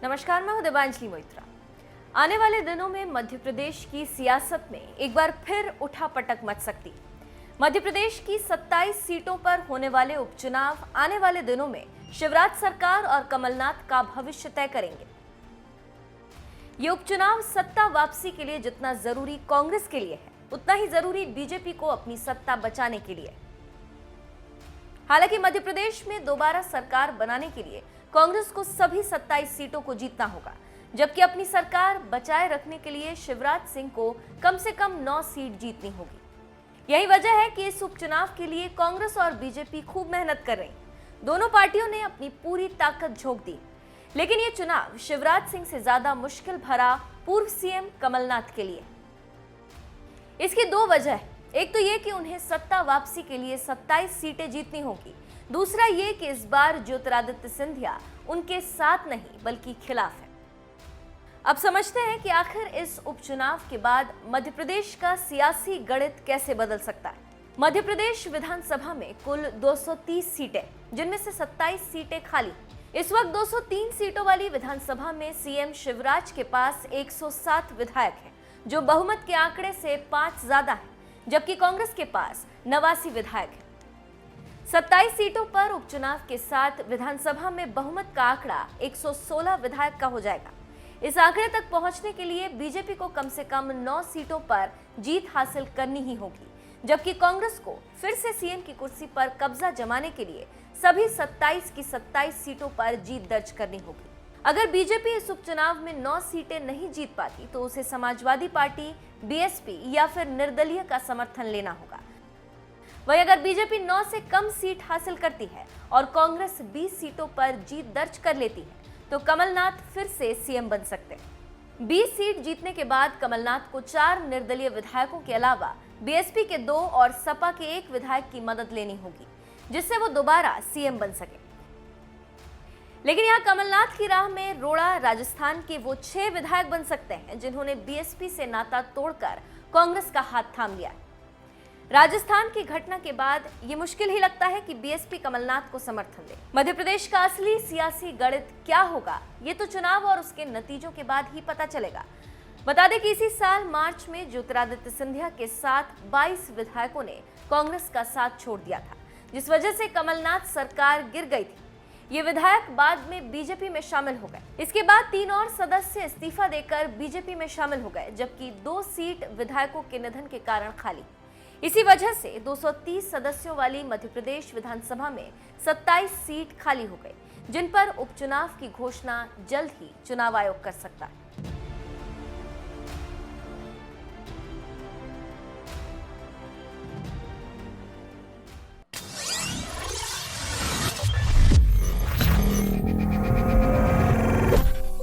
नमस्कार, मैं हूं देवांजलि मोइत्रा। आने वाले दिनों में मध्य प्रदेश की सियासत में एक बार फिर उठापटक मच सकती है। मध्य प्रदेश की 27 सीटों पर होने वाले उपचुनाव आने वाले दिनों में शिवराज सरकार और कमलनाथ का भविष्य तय करेंगे। ये उपचुनाव सत्ता वापसी के लिए जितना जरूरी कांग्रेस के लिए है, उतना ही जरूरी बीजेपी को अपनी सत्ता बचाने के लिए। हालांकि मध्य प्रदेश में दोबारा सरकार बनाने के लिए कांग्रेस को सभी 27 सीटों को जीतना होगा, जबकि अपनी सरकार बचाए रखने के लिए शिवराज सिंह को कम से कम 9 सीट जीतनी होगी। यही वजह है कि इस उपचुनाव के लिए कांग्रेस और बीजेपी खूब मेहनत कर रही। दोनों पार्टियों ने अपनी पूरी ताकत झोंक दी, लेकिन ये चुनाव शिवराज सिंह से ज्यादा मुश्किल भरा पूर्व सीएम कमलनाथ के लिए। इसकी दो वजह है। एक तो ये कि उन्हें सत्ता वापसी के लिए 27 सीटें जीतनी होगी। दूसरा ये कि इस बार ज्योतिरादित्य सिंधिया उनके साथ नहीं बल्कि खिलाफ है। अब समझते हैं कि आखिर इस उपचुनाव के बाद मध्य प्रदेश का सियासी गणित कैसे बदल सकता है। मध्य प्रदेश विधानसभा में कुल 230 सीटें, जिनमें से 27 सीटें खाली। इस वक्त 203 सीटों वाली विधानसभा में सीएम शिवराज के पास 107 विधायक हैं, जो बहुमत के आंकड़े से 5 ज्यादा है, जबकि कांग्रेस के पास 89 विधायक हैं। 27 सीटों पर उपचुनाव के साथ विधानसभा में बहुमत का आंकड़ा 116 विधायक का हो जाएगा। इस आंकड़े तक पहुंचने के लिए बीजेपी को कम से कम 9 सीटों पर जीत हासिल करनी ही होगी, जबकि कांग्रेस को फिर से सीएम की कुर्सी पर कब्जा जमाने के लिए सभी 27 की 27 सीटों पर जीत दर्ज करनी होगी। अगर बीजेपी इस उपचुनाव में 9 सीटें नहीं जीत पाती तो उसे समाजवादी पार्टी, बीएसपी या फिर निर्दलीय का समर्थन लेना होगा। वहीं अगर बीजेपी 9 से कम सीट हासिल करती है और कांग्रेस 20 सीटों पर जीत दर्ज कर लेती है तो कमलनाथ फिर से सीएम बन सकते हैं। 20 सीट जीतने के बाद कमलनाथ को 4 निर्दलीय विधायकों के अलावा बीएसपी के 2 और सपा के 1 विधायक की मदद लेनी होगी, जिससे वो दोबारा सीएम बन सके। लेकिन यहाँ कमलनाथ की राह में रोड़ा राजस्थान के वो 6 विधायक बन सकते हैं जिन्होंने बीएसपी से नाता तोड़कर कांग्रेस का हाथ थाम लिया। राजस्थान की घटना के बाद ये मुश्किल ही लगता है कि बीएसपी कमलनाथ को समर्थन दे। मध्य प्रदेश का असली सियासी गणित क्या होगा, ये तो चुनाव और उसके नतीजों के बाद ही पता चलेगा। बता दें कि इसी साल मार्च में ज्योतिरादित्य सिंधिया के साथ 22 विधायकों ने कांग्रेस का साथ छोड़ दिया था, जिस वजह से कमलनाथ सरकार गिर गई थी। ये विधायक बाद में बीजेपी में शामिल हो गए। इसके बाद 3 और सदस्य इस्तीफा देकर बीजेपी में शामिल हो गए, जबकि 2 सीट विधायकों के निधन के कारण खाली। इसी वजह से 230 सदस्यों वाली मध्य प्रदेश विधानसभा में 27 सीट खाली हो गई, जिन पर उपचुनाव की घोषणा जल्द ही चुनाव आयोग कर सकता है।